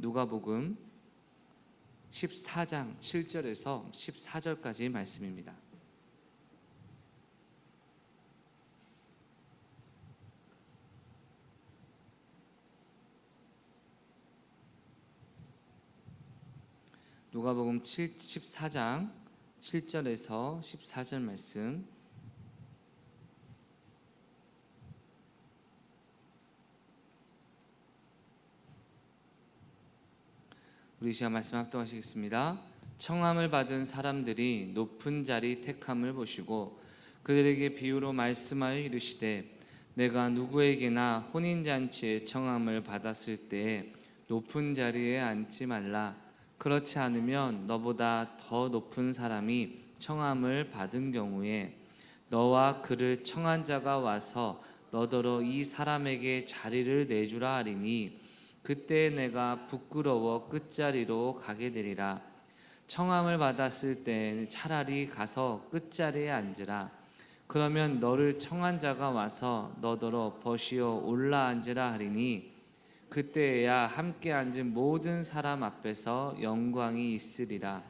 누가복음 14장 7절에서 14절까지 말씀입니다. 누가복음 14장 7절에서 14절 말씀. 우리 시간 말씀 합독하시겠습니다. 청함을 받은 사람들이 높은 자리 택함을 보시고 그들에게 비유로 말씀하여 이르시되, 내가 누구에게나 혼인잔치에 청함을 받았을 때에 높은 자리에 앉지 말라. 그렇지 않으면 너보다 더 높은 사람이 청함을 받은 경우에 너와 그를 청한 자가 와서 너더러 이 사람에게 자리를 내주라 하리니 그때 내가 부끄러워 끝자리로 가게 되리라. 청함을 받았을 때 차라리 가서 끝자리에 앉으라. 그러면 너를 청한 자가 와서 너더러 버시어 올라 앉으라 하리니 그때야 함께 앉은 모든 사람 앞에서 영광이 있으리라.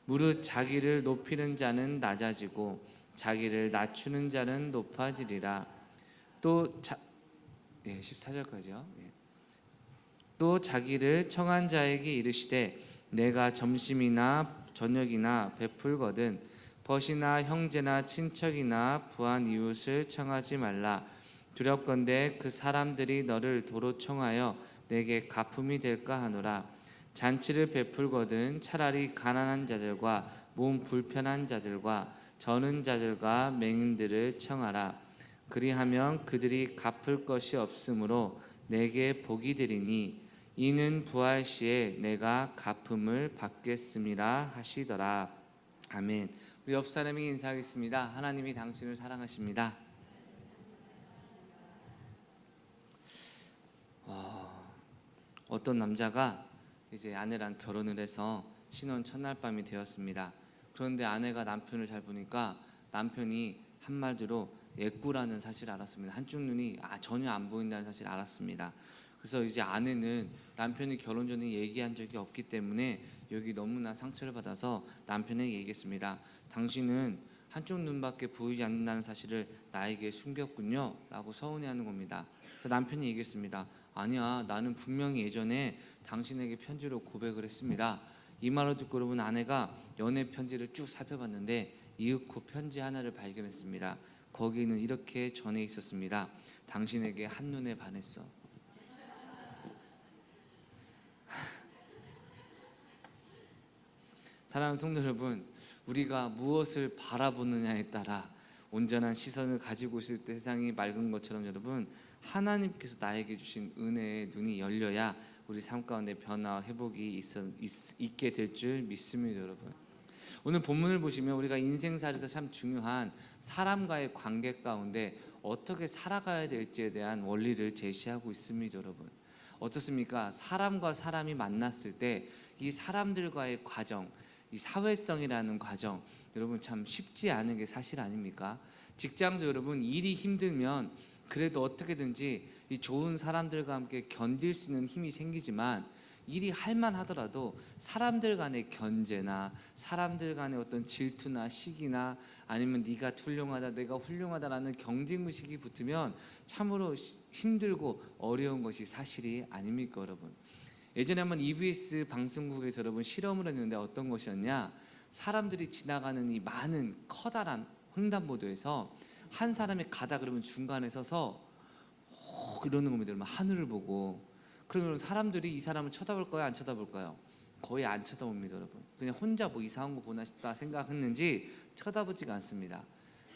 무릇 자기를 높이는 자는 낮아지고 자기를 낮추는 자는 높아지리라. 또 14절까지요. 또 자기를 청한 자에게 이르시되, 내가 점심이나 저녁이나 베풀거든 벗이나 형제나 친척이나 부한 이웃을 청하지 말라. 두렵건대 그 사람들이 너를 도로 청하여 내게 가품이 될까 하노라. 잔치를 베풀거든 차라리 가난한 자들과 몸 불편한 자들과 저는 자들과 맹인들을 청하라. 그리하면 그들이 갚을 것이 없으므로 내게 복이 되리니 이는 부활 시에 내가 갚음을 받겠음이라 하시더라. 아멘. 우리 옆 사람에게 인사하겠습니다. 하나님이 당신을 사랑하십니다. 어떤 남자가 이제 아내랑 결혼을 해서 신혼 첫날 밤이 되었습니다. 그런데 아내가 남편을 잘 보니까 남편이 한마디로 애꾸라는 사실을 알았습니다. 한쪽 눈이 전혀 안 보인다는 사실을 알았습니다. 그래서 이제 아내는 남편이 결혼 전에 얘기한 적이 없기 때문에 여기 너무나 상처를 받아서 남편에게 얘기했습니다. 당신은 한쪽 눈밖에 보이지 않는다는 사실을 나에게 숨겼군요 라고 서운해하는 겁니다. 남편이 얘기했습니다. 아니야, 나는 분명히 예전에 당신에게 편지로 고백을 했습니다. 이 말을 듣고 여러분, 아내가 연애 편지를 쭉 살펴봤는데 이윽고 편지 하나를 발견했습니다. 거기는 이렇게 전해 있었습니다. 당신에게 한눈에 반했어. 사랑하는 성도 여러분, 우리가 무엇을 바라보느냐에 따라 온전한 시선을 가지고 있을 때 세상이 맑은 것처럼 여러분, 하나님께서 나에게 주신 은혜의 눈이 열려야 우리 삶 가운데 변화와 회복이 있게 될 줄 믿습니다. 여러분, 오늘 본문을 보시면 우리가 인생살이에서 참 중요한 사람과의 관계 가운데 어떻게 살아가야 될지에 대한 원리를 제시하고 있습니다. 여러분, 어떻습니까? 사람과 사람이 만났을 때 이 사람들과의 과정, 이 사회성이라는 과정, 여러분 참 쉽지 않은 게 사실 아닙니까? 직장도 여러분, 일이 힘들면 그래도 어떻게든지 이 좋은 사람들과 함께 견딜 수 있는 힘이 생기지만, 일이 할만하더라도 사람들 간의 견제나 사람들 간의 어떤 질투나 시기나 아니면 네가 훌륭하다 내가 훌륭하다라는 경쟁의식이 붙으면 참으로 힘들고 어려운 것이 사실이 아닙니까 여러분? 예전에 한번 EBS 방송국에서 여러분 실험을 했는데 어떤 것이었냐, 사람들이 지나가는 이 많은 커다란 횡단보도에서 한 사람이 가다 그러면 중간에 서서 이러는 겁니다. 여러분, 하늘을 보고. 그러면 사람들이 이 사람을 쳐다볼까요? 안 쳐다볼까요? 거의 안 쳐다봅니다. 여러분, 그냥 혼자 뭐 이상한 거 보나 싶다 생각했는지 쳐다보지가 않습니다.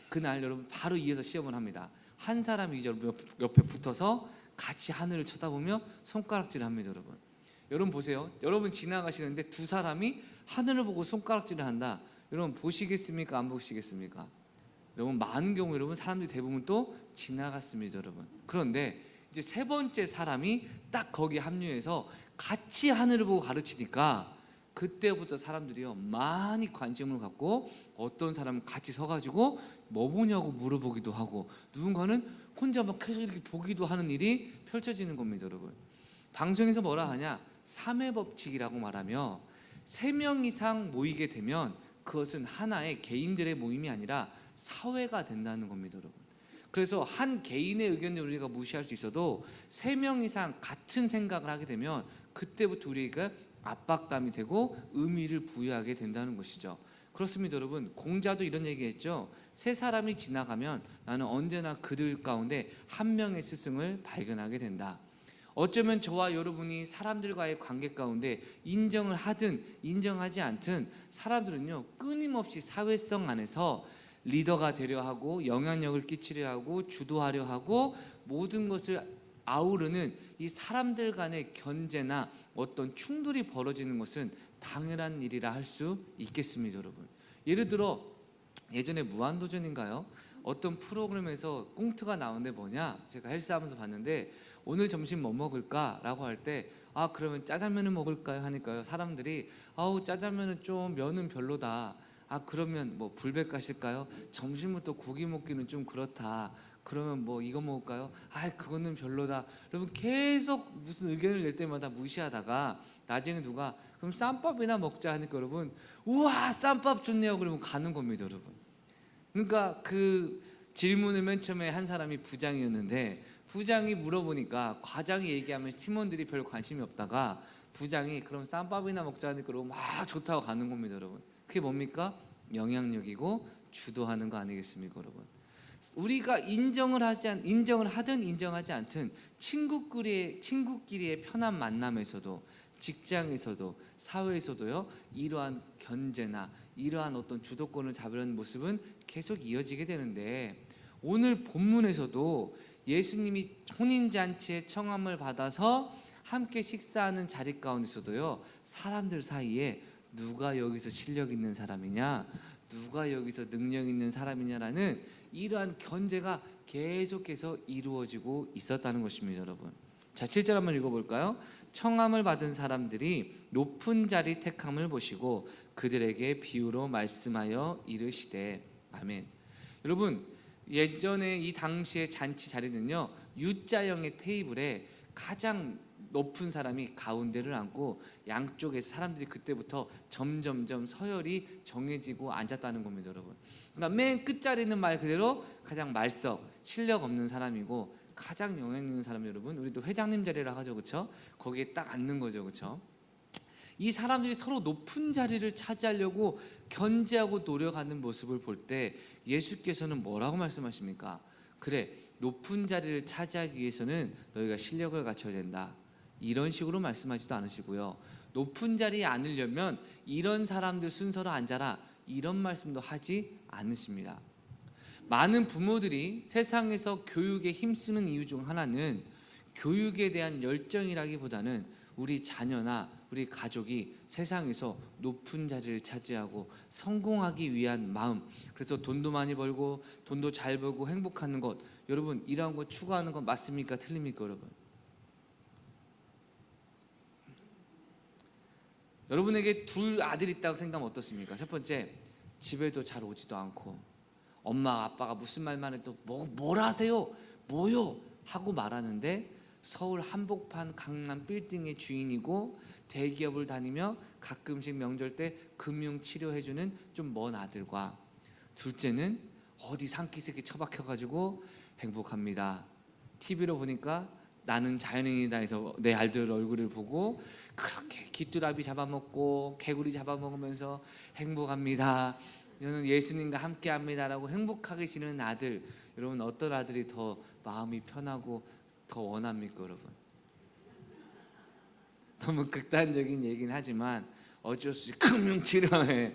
그날 여러분 바로 이어서 시험을 합니다. 한 사람이 이제 옆에 붙어서 같이 하늘을 쳐다보며 손가락질을 합니다. 여러분 보세요. 여러분 지나가시는데 두 사람이 하늘을 보고 손가락질을 한다. 여러분 보시겠습니까? 안 보시겠습니까? 여러분 많은 경우 여러분 사람들이 대부분 또 지나갔습니다. 여러분, 그런데 이제 세 번째 사람이 딱 거기에 합류해서 같이 하늘을 보고 가르치니까 그때부터 사람들이요 많이 관심을 갖고 어떤 사람은 같이 서가지고 뭐 보냐고 물어보기도 하고 누군가는 혼자 막 계속 이렇게 보기도 하는 일이 펼쳐지는 겁니다. 여러분, 방송에서 뭐라 하냐, 삼의 법칙이라고 말하며 3명 이상 모이게 되면 그것은 하나의 개인들의 모임이 아니라 사회가 된다는 겁니다, 여러분. 그래서 한 개인의 의견을 우리가 무시할 수 있어도 3명 이상 같은 생각을 하게 되면 그때부터 우리가 압박감이 되고 의미를 부여하게 된다는 것이죠. 그렇습니다, 여러분. 공자도 이런 얘기했죠. 3사람이 지나가면 나는 언제나 그들 가운데 한 명의 스승을 발견하게 된다. 어쩌면 저와 여러분이 사람들과의 관계 가운데 인정을 하든 인정하지 않든 사람들은요, 끊임없이 사회성 안에서 리더가 되려 하고 영향력을 끼치려 하고 주도하려 하고 모든 것을 아우르는 이 사람들 간의 견제나 어떤 충돌이 벌어지는 것은 당연한 일이라 할 수 있겠습니다, 여러분. 예를 들어 예전에 무한도전인가요? 어떤 프로그램에서 꽁트가 나오는데 뭐냐, 제가 헬스하면서 봤는데 오늘 점심 뭐 먹을까? 라고 할 때 그러면 짜장면을 먹을까요? 하니까요, 사람들이 짜장면은 좀 면은 별로다. 그러면 뭐 불백 가실까요? 점심부터 고기 먹기는 좀 그렇다. 그러면 뭐 이거 먹을까요? 그거는 별로다. 여러분 계속 무슨 의견을 낼 때마다 무시하다가 나중에 누가 그럼 쌈밥이나 먹자 하니까 여러분, 우와 쌈밥 좋네요. 그러면 가는 겁니다, 여러분. 그러니까 그 질문을 맨 처음에 한 사람이 부장이었는데, 부장이 물어보니까 과장이 얘기하면 팀원들이 별 관심이 없다가 부장이 그럼 쌈밥이나 먹자 하니까 그러고 막 좋다고 가는 겁니다, 여러분. 그게 뭡니까? 영향력이고 주도하는 거 아니겠습니까, 여러분? 우리가 인정을 하든 인정하지 않든 친구끼리의 편한 만남에서도, 직장에서도, 사회에서도요, 이러한 견제나 이러한 어떤 주도권을 잡으려는 모습은 계속 이어지게 되는데, 오늘 본문에서도 예수님이 혼인잔치의 청함을 받아서 함께 식사하는 자리 가운데서도요, 사람들 사이에 누가 여기서 실력 있는 사람이냐, 누가 여기서 능력 있는 사람이냐라는 이러한 견제가 계속해서 이루어지고 있었다는 것입니다, 여러분. 자, 7절 한번 읽어볼까요? 청함을 받은 사람들이 높은 자리 택함을 보시고 그들에게 비유로 말씀하여 이르시되. 아멘. 여러분, 예전에 이 당시의 잔치 자리는요, U자형의 테이블에 가장 높은 사람이 가운데를 앉고 양쪽에 사람들이 그때부터 점점점 서열이 정해지고 앉았다는 겁니다, 여러분. 그러니까 맨 끝자리는 말 그대로 가장 말석, 실력 없는 사람이고, 가장 영향 있는 사람, 여러분, 우리도 회장님 자리라 하죠, 그렇죠? 거기에 딱 앉는 거죠, 그렇죠? 이 사람들이 서로 높은 자리를 차지하려고 견제하고 노력하는 모습을 볼 때 예수께서는 뭐라고 말씀하십니까? 그래, 높은 자리를 차지하기 위해서는 너희가 실력을 갖춰야 된다, 이런 식으로 말씀하지도 않으시고요, 높은 자리에 앉으려면 이런 사람들 순서로 앉아라, 이런 말씀도 하지 않으십니다. 많은 부모들이 세상에서 교육에 힘쓰는 이유 중 하나는 교육에 대한 열정이라기보다는 우리 자녀나 우리 가족이 세상에서 높은 자리를 차지하고 성공하기 위한 마음, 그래서 돈도 많이 벌고 돈도 잘 벌고 행복하는 것, 여러분 이러한 거 추구하는 건 맞습니까? 틀립니까, 여러분? 여러분에게 둘 아들이 있다고 생각하면 어떻습니까? 첫 번째, 집에도 잘 오지도 않고 엄마 아빠가 무슨 말만 해도 뭘 하세요? 뭐요? 하고 말하는데 서울 한복판 강남 빌딩의 주인이고 대기업을 다니며 가끔씩 명절 때 금융 치료해주는 좀 먼 아들과, 둘째는 어디 산기슭에 처박혀가지고 행복합니다. TV로 보니까 나는 자연인이다 해서 내 아들 얼굴을 보고 그렇게 귀뚜라미 잡아먹고 개구리 잡아먹으면서 행복합니다, 저는 예수님과 함께합니다라고 행복하게 지내는 아들, 여러분 어떤 아들이 더 마음이 편하고 더 원합니까, 여러분? 너무 극단적인 얘기는 하지만 어쩔 수 없이 금융치료해.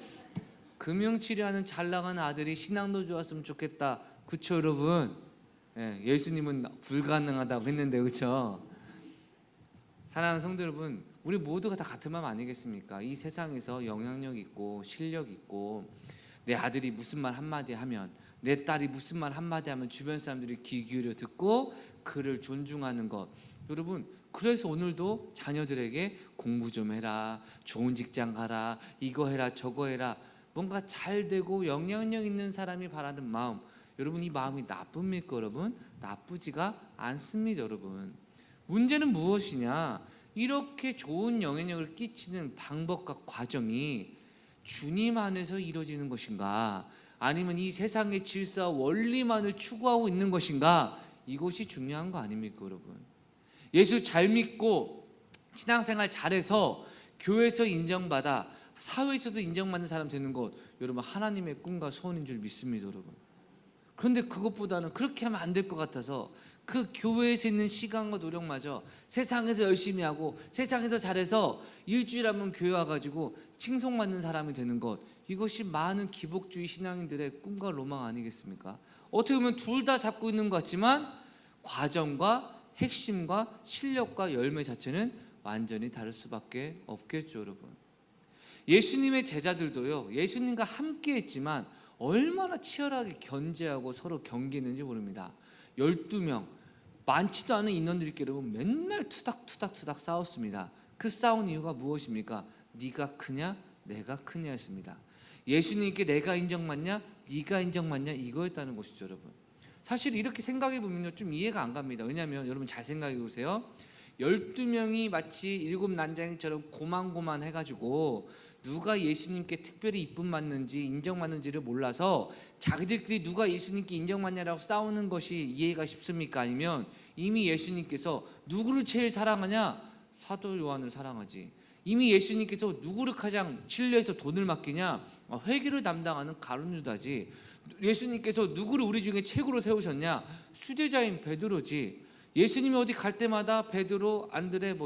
금융치료하는 잘 나가는 아들이 신앙도 좋았으면 좋겠다, 그쵸 여러분? 예수님은 불가능하다고 했는데, 그쵸? 사랑하는 성도 여러분, 우리 모두가 다 같은 마음 아니겠습니까? 이 세상에서 영향력 있고 실력 있고, 내 아들이 무슨 말 한마디 하면, 내 딸이 무슨 말 한마디 하면 주변 사람들이 귀 기울여 듣고 그를 존중하는 것, 여러분 그래서 오늘도 자녀들에게 공부 좀 해라, 좋은 직장 가라, 이거 해라 저거 해라, 뭔가 잘 되고 영향력 있는 사람이 바라는 마음, 여러분 이 마음이 나쁩니까? 여러분 나쁘지가 않습니다. 여러분 문제는 무엇이냐, 이렇게 좋은 영향력을 끼치는 방법과 과정이 주님 안에서 이루어지는 것인가, 아니면 이 세상의 질서와 원리만을 추구하고 있는 것인가, 이것이 중요한 거 아닙니까 여러분? 예수 잘 믿고 신앙생활 잘해서 교회에서 인정받아 사회에서도 인정받는 사람 되는 것, 여러분 하나님의 꿈과 소원인 줄 믿습니다 여러분. 그런데 그것보다는 그렇게 하면 안 될 것 같아서 그 교회에서 있는 시간과 노력마저 세상에서 열심히 하고 세상에서 잘해서 일주일에 한 번 교회 와가지고 칭송받는 사람이 되는 것, 이것이 많은 기복주의 신앙인들의 꿈과 로망 아니겠습니까? 어떻게 보면 둘 다 잡고 있는 것 같지만 과정과 핵심과 실력과 열매 자체는 완전히 다를 수밖에 없겠죠 여러분. 예수님의 제자들도요, 예수님과 함께 했지만 얼마나 치열하게 견제하고 서로 경계했는지 모릅니다. 12명, 많지도 않은 인원들끼리 맨날 투닥투닥 싸웠습니다. 그 싸운 이유가 무엇입니까? 네가 크냐 내가 크냐였습니다. 예수님께 내가 인정받냐 네가 인정받냐 이거였다는 것이죠 여러분. 사실 이렇게 생각해 보면요 좀 이해가 안 갑니다. 왜냐하면 여러분 잘 생각해 보세요. 12명이 마치 일곱 난장이처럼 고만고만 해가지고 누가 예수님께 특별히 이쁨 받는지 인정받는지를 몰라서 자기들끼리 누가 예수님께 인정받냐라고 싸우는 것이 이해가 쉽습니까? 아니면 이미 예수님께서 누구를 제일 사랑하냐? 사도 요한을 사랑하지. 이미 예수님께서 누구를 가장 신뢰해서 돈을 맡기냐? 회계를 담당하는 가룟 유다지. 예수님께서 누구를 우리 중에 최고로 세우셨냐? 수제자인 베드로지. 예수님이 어디 갈 때마다 베드로, 안드레,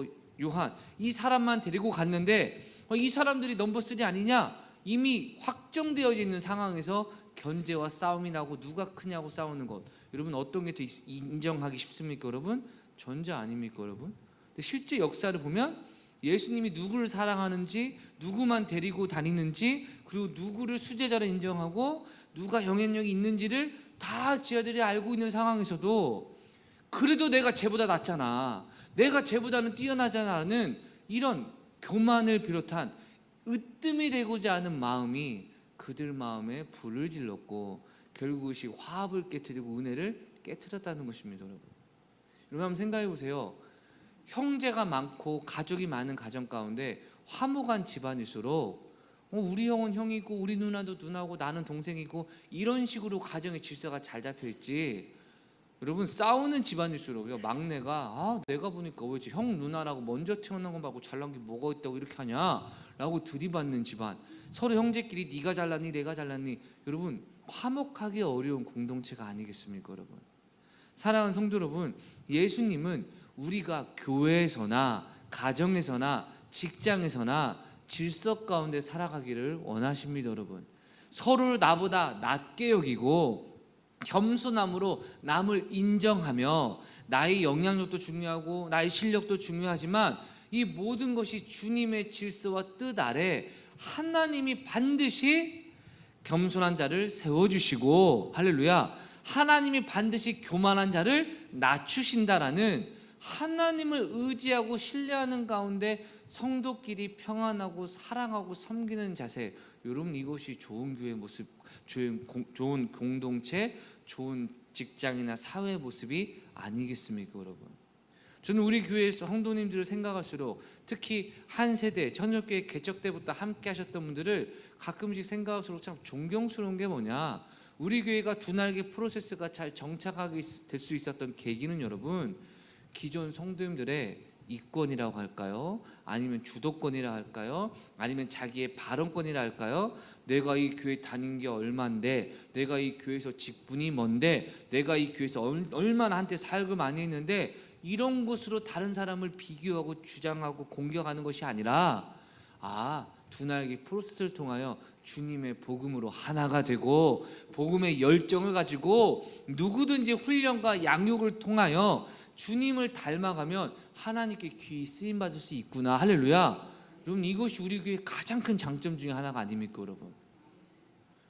요한 이 사람만 데리고 갔는데 이 사람들이 넘버 3 아니냐? 이미 확정되어 있는 상황에서 견제와 싸움이 나고 누가 크냐고 싸우는 것, 여러분 어떤 게 더 인정하기 쉽습니까 여러분? 전자 아닙니까 여러분? 근데 실제 역사를 보면 예수님이 누구를 사랑하는지, 누구만 데리고 다니는지, 그리고 누구를 수제자로 인정하고 누가 영향력이 있는지를 다 지하들이 알고 있는 상황에서도 그래도 내가 쟤보다 낫잖아, 내가 쟤보다는 뛰어나잖아는 이런 교만을 비롯한 으뜸이 되고자 하는 마음이 그들 마음에 불을 질렀고 결국 그것이 화합을 깨트리고 은혜를 깨트렸다는 것입니다 여러분. 여러분 한번 생각해 보세요. 형제가 많고 가족이 많은 가정 가운데 화목한 집안일수록 우리 형은 형이고 우리 누나도 누나고 나는 동생이고 이런 식으로 가정의 질서가 잘 잡혀 있지, 여러분 싸우는 집안일수록요 막내가 내가 보니까 왜 형 누나라고 먼저 태어난 거 말고 잘난 게 뭐가 있다고 이렇게 하냐 라고 들이받는 집안, 서로 형제끼리 네가 잘났니 내가 잘났니, 여러분 화목하기 어려운 공동체가 아니겠습니까 여러분. 사랑하는 성도 여러분, 예수님은 우리가 교회에서나 가정에서나 직장에서나 질서 가운데 살아가기를 원하십니다 여러분. 서로를 나보다 낮게 여기고 겸손함으로 남을 인정하며 나의 영향력도 중요하고 나의 실력도 중요하지만 이 모든 것이 주님의 질서와 뜻 아래 하나님이 반드시 겸손한 자를 세워주시고, 할렐루야, 하나님이 반드시 교만한 자를 낮추신다라는 하나님을 의지하고 신뢰하는 가운데 성도끼리 평안하고 사랑하고 섬기는 자세, 여러분 이것이 좋은 교회 모습, 좋은 공동체, 좋은 직장이나 사회 모습이 아니겠습니까 여러분. 저는 우리 교회에서 성도님들을 생각할수록 특히 한 세대 천주교회 개척 때부터 함께 하셨던 분들을 가끔씩 생각할수록 참 존경스러운 게 뭐냐, 우리 교회가 두 날개 프로세스가 잘 정착하게 될 수 있었던 계기는 여러분 기존 성도님들의 이권이라고 할까요? 아니면 주도권이라 할까요? 아니면 자기의 발언권이라 할까요? 내가 이 교회 다닌 게 얼만데, 내가 이 교회에서 직분이 뭔데, 내가 이 교회에서 얼마나 한때 사역을 많이 했는데, 이런 것으로 다른 사람을 비교하고 주장하고 공격하는 것이 아니라 두 날개 프로세스를 통하여 주님의 복음으로 하나가 되고 복음의 열정을 가지고 누구든지 훈련과 양육을 통하여 주님을 닮아가면 하나님께 귀히 쓰임받을 수 있구나. 할렐루야. 여러분 이것이 우리 교회의 가장 큰 장점 중에 하나가 아닙니까 여러분.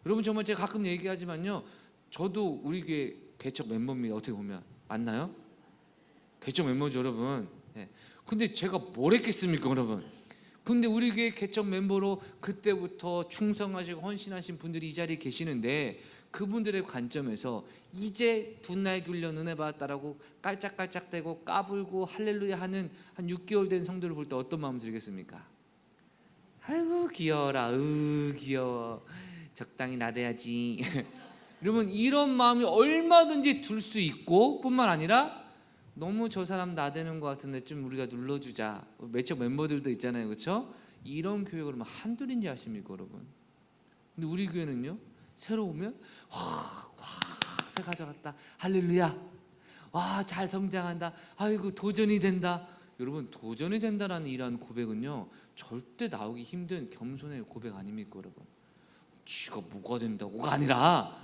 여러분 정말 제가 가끔 얘기하지만요, 저도 우리 교회 개척 멤버입니다. 어떻게 보면 맞나요? 개척 멤버죠 여러분. 근데 제가 뭘 했겠습니까 여러분. 근데 우리 교회 개척 멤버로 그때부터 충성하시고 헌신하신 분들이 이 자리에 계시는데 그분들의 관점에서 이제 둔날 굴려 은혜 받았다라고 깔짝깔짝대고 까불고 할렐루야 하는 한 6개월 된 성도를 볼 때 어떤 마음 들겠습니까? 아이고 귀여워라, 귀여워, 적당히 나대야지. 여러분, 이런 마음이 얼마든지 들 수 있고, 뿐만 아니라 너무 저 사람 나대는 것 같은데 좀 우리가 눌러주자, 매체 멤버들도 있잖아요, 그렇죠? 이런 교회 그러면 한둘인지 아십니까, 여러분? 근데 우리 교회는요, 새로 오면 새 가져갔다, 할렐루야, 와 잘 성장한다, 아이고 도전이 된다. 여러분, 도전이 된다라는 이러한 고백은요 절대 나오기 힘든 겸손의 고백 아닙니까, 여러분? 지가 뭐가 된다고가 아니라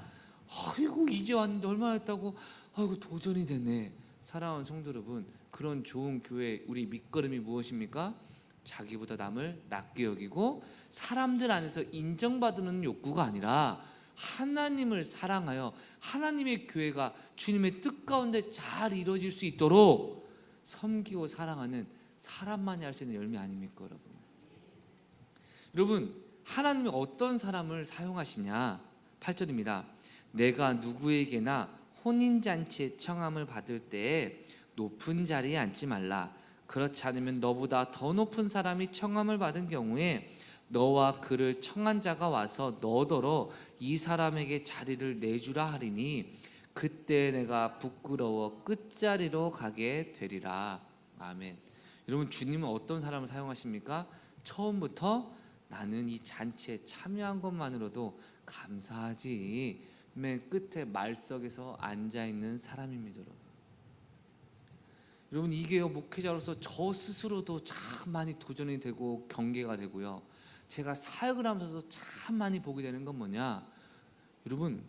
아이고 이제 왔는데 얼마나 됐다고, 아이고 도전이 되네. 사랑하는 성도 여러분, 그런 좋은 교회 우리 밑거름이 무엇입니까? 자기보다 남을 낮게 여기고 사람들 안에서 인정받는 욕구가 아니라 하나님을 사랑하여 하나님의 교회가 주님의 뜻 가운데 잘 이루어질 수 있도록 섬기고 사랑하는 사람만이 할 수 있는 열매 아닙니까, 여러분? 여러분, 하나님이 어떤 사람을 사용하시냐? 8절입니다. 내가 누구에게나 혼인잔치의 청함을 받을 때에 높은 자리에 앉지 말라. 그렇지 않으면 너보다 더 높은 사람이 청함을 받은 경우에 너와 그를 청한 자가 와서 너더러 이 사람에게 자리를 내주라 하리니 그때 내가 부끄러워 끝자리로 가게 되리라. 아멘. 여러분, 주님은 어떤 사람을 사용하십니까? 처음부터 나는 이 잔치에 참여한 것만으로도 감사하지, 맨 끝에 말석에서 앉아있는 사람입니다. 여러분, 이게 목회자로서 저 스스로도 참 많이 도전이 되고 경계가 되고요, 제가 사역을 하면서도 참 많이 보게 되는 건 뭐냐, 여러분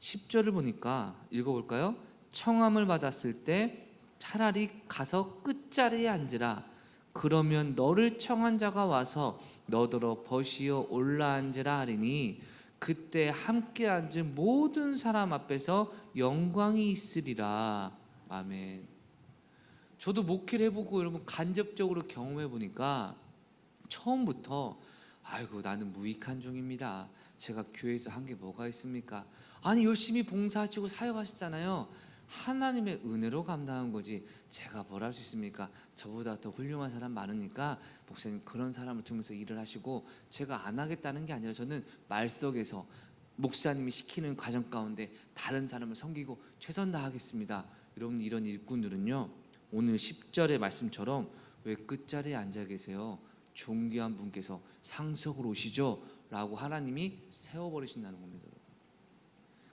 10절을 보니까 읽어볼까요? 청함을 받았을 때 차라리 가서 끝자리에 앉으라. 그러면 너를 청한 자가 와서 너더러 버시어 올라앉으라 하리니 그때 함께 앉은 모든 사람 앞에서 영광이 있으리라. 아멘. 저도 목회를 해보고 여러분 간접적으로 경험해 보니까 처음부터 아이고 나는 무익한 종입니다. 제가 교회에서 한 게 뭐가 있습니까? 아니 열심히 봉사하시고 사역하셨잖아요. 하나님의 은혜로 감당한 거지 제가 뭘 할 수 있습니까? 저보다 더 훌륭한 사람 많으니까 목사님 그런 사람을 통해서 일을 하시고 제가 안 하겠다는 게 아니라 저는 말석에서 목사님이 시키는 과정 가운데 다른 사람을 섬기고 최선 다하겠습니다. 여러분, 이런 일꾼들은요 오늘 10절의 말씀처럼 왜 끝자리에 앉아 계세요? 존귀한 분께서 상석으로 오시죠? 라고 하나님이 세워버리신다는 겁니다.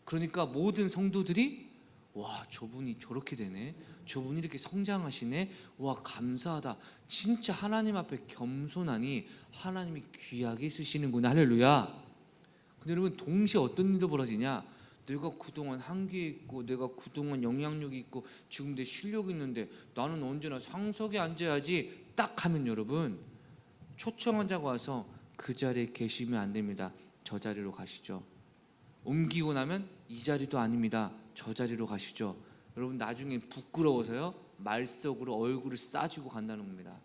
그러니까 모든 성도들이 와 저분이 저렇게 되네, 저분이 이렇게 성장하시네, 와 감사하다, 진짜 하나님 앞에 겸손하니 하나님이 귀하게 쓰시는구나, 할렐루야. 근데 여러분, 동시에 어떤 일도 벌어지냐, 내가 그동안 한계 있고 내가 그동안 영향력이 있고 지금 내 실력이 있는데 나는 언제나 상석에 앉아야지 딱 하면 여러분, 초청한 자가 와서 그 자리에 계시면 안 됩니다. 저 자리로 가시죠. 옮기고 나면 이 자리도 아닙니다. 저 자리로 가시죠. 여러분, 나중에 부끄러워서요 말석으로 얼굴을 싸주고 간다는 겁니다.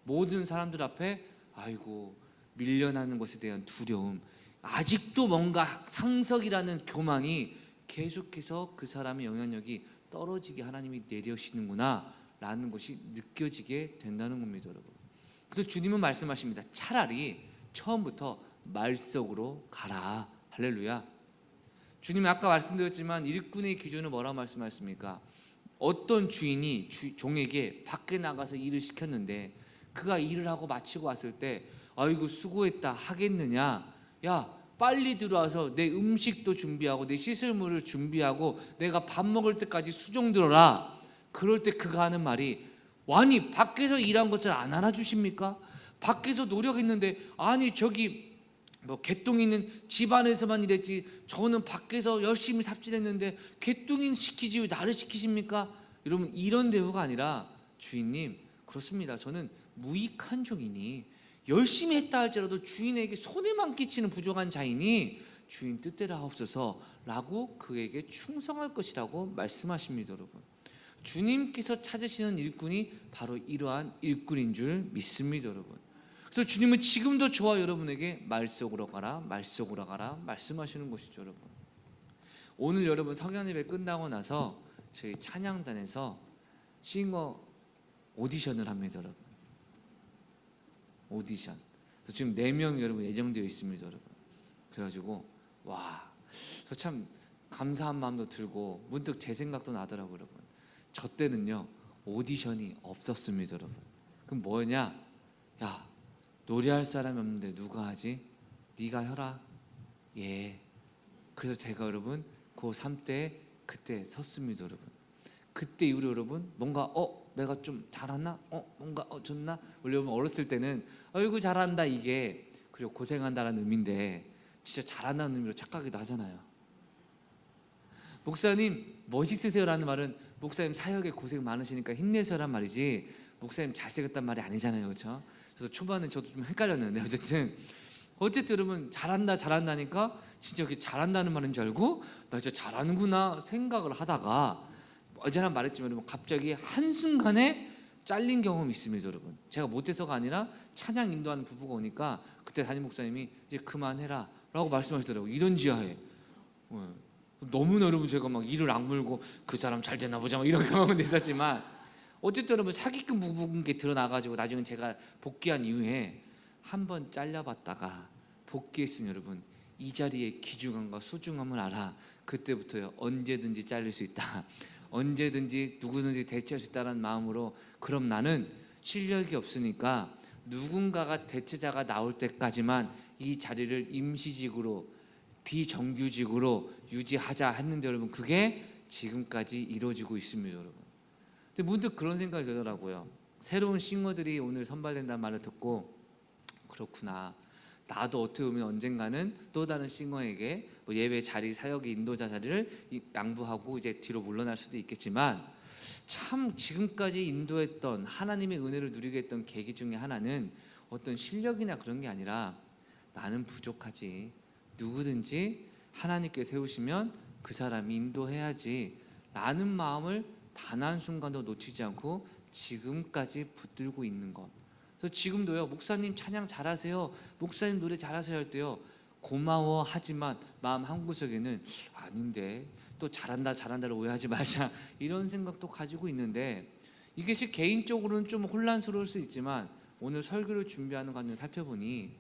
모든 사람들 앞에 아이고 밀려나는 것에 대한 두려움, 아직도 뭔가 상석이라는 교만이 계속해서 그 사람의 영향력이 떨어지게 하나님이 내려시는구나 라는 것이 느껴지게 된다는 겁니다, 여러분. 그래서 주님은 말씀하십니다. 차라리 처음부터 말석으로 가라. 할렐루야. 주님이 아까 말씀드렸지만 일꾼의 기준은 뭐라고 말씀하셨습니까? 어떤 주인이 종에게 밖에 나가서 일을 시켰는데 그가 일을 하고 마치고 왔을 때 아이고 수고했다 하겠느냐? 야 빨리 들어와서 내 음식도 준비하고 내 씻을 물을 준비하고 내가 밥 먹을 때까지 수종 들어라. 그럴 때 그가 하는 말이, 아니 밖에서 일한 것을 안 알아주십니까? 밖에서 노력했는데 아니 저기 뭐 개똥이 있는 집안에서만 일했지 저는 밖에서 열심히 삽질했는데 개똥이 시키지 왜 나를 시키십니까? 여러분, 이런 대우가 아니라 주인님 그렇습니다. 저는 무익한 종이니 열심히 했다 할지라도 주인에게 손해만 끼치는 부족한 자이니 주인 뜻대로 하옵소서 라고 그에게 충성할 것이라고 말씀하십니다. 여러분, 주님께서 찾으시는 일꾼이 바로 이러한 일꾼인 줄 믿습니다. 여러분, 그래서 주님은 지금도 저와 여러분에게 말석으로 가라, 말석으로 가라 말씀하시는 것이죠. 여러분, 오늘 여러분 성경 예배 끝나고 나서 저희 찬양단에서 싱어 오디션을 합니다, 여러분. 오디션. 그래서 지금 4명 여러분 예정되어 있습니다, 여러분. 그래가지고 와, 저 참 감사한 마음도 들고 문득 제 생각도 나더라고요, 여러분. 저 때는요 오디션이 없었습니다, 여러분. 그럼 뭐냐? 야, 노래할 사람이 없는데 누가 하지? 네가 해라. 예. 그래서 제가 여러분 고3 때 그때 섰습니다, 여러분. 그때 이후로 여러분 뭔가 내가 좀 잘하나? 뭔가 좋나? 원래 여러분 어렸을 때는 어이구 잘한다 이게, 그리고 고생한다라는 의미인데 진짜 잘한다는 의미로 착각하기도 하잖아요. 목사님 멋있으세요라는 말은 목사님 사역에 고생 많으시니까 힘내세요란 말이지, 목사님 잘생겼단 말이 아니잖아요, 그렇죠? 그래서 초반에 저도 좀 헷갈렸는데 어쨌든 여러분 잘한다니까 진짜 그게 잘한다는 말인 줄 알고 나 진짜 잘하는구나 생각을 하다가 어제나 말했지만 여러분 갑자기 한순간에 잘린 경험이 있습니다, 여러분. 제가 못해서가 아니라 찬양 인도하는 부부가 오니까 그때 담임 목사님이 이제 그만해라 라고 말씀하시더라고요. 이런 지하에 너무나 여러분 제가 막 이를 악물고 그 사람 잘 되나 보자 막 이런 경험은 있었지만 어쨌든 여러분 사기꾼 부부인 게 드러나가지고 나중에 제가 복귀한 이후에 한번 잘려봤다가 복귀했으니 여러분 이 자리의 귀중함과 소중함을 알아. 그때부터요 언제든지 잘릴 수 있다, 언제든지 누구든지 대체할 수 있다는 마음으로, 그럼 나는 실력이 없으니까 누군가가 대체자가 나올 때까지만 이 자리를 임시직으로 비정규직으로 유지하자 했는데 여러분 그게 지금까지 이루어지고 있습니다, 여러분. 근데 문득 그런 생각이 들더라고요. 새로운 싱어들이 오늘 선발된다는 말을 듣고 그렇구나, 나도 어떻게 보면 언젠가는 또 다른 싱어에게 뭐 예배 자리, 사역의 인도자 자리를 양보하고 이제 뒤로 물러날 수도 있겠지만, 참 지금까지 인도했던 하나님의 은혜를 누리게 했던 계기 중에 하나는 어떤 실력이나 그런 게 아니라 나는 부족하지, 누구든지 하나님께 세우시면 그 사람이 인도해야지 라는 마음을 단 한순간도 놓치지 않고 지금까지 붙들고 있는 것. 그래서 지금도요 목사님 찬양 잘하세요, 목사님 노래 잘하세요 할 때요 고마워하지만 마음 한구석에는 아닌데 또 잘한다를 오해하지 말자 이런 생각도 가지고 있는데, 이게 제 개인적으로는 좀 혼란스러울 수 있지만 오늘 설교를 준비하는 과정을 살펴보니